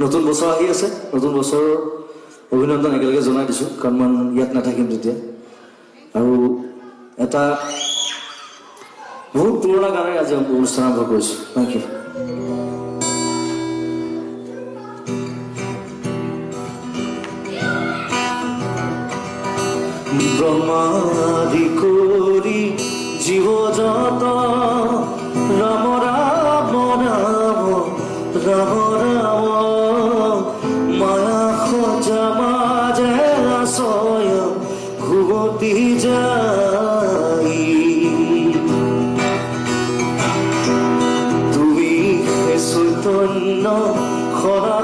নতুন বছৰ আহি আছে, নতুন বছৰৰ অভিনন্দন একেলগে জনাই দিছোঁ, কাৰণ মই ইয়াত নাথাকিম তেতিয়া। আৰু এটা বহুত পুৰণা গানেৰে আজি অনুষ্ঠান আৰম্ভ কৰিছোঁ। Thank U. ব্ৰহ্মাদি কৰি জীৱ যত ৰাম ৰাম ৰাম ৰাম ৰাম মায়া সজা মাজে আশয় ঘুমতি যাই তুমি চৈতন্য সদা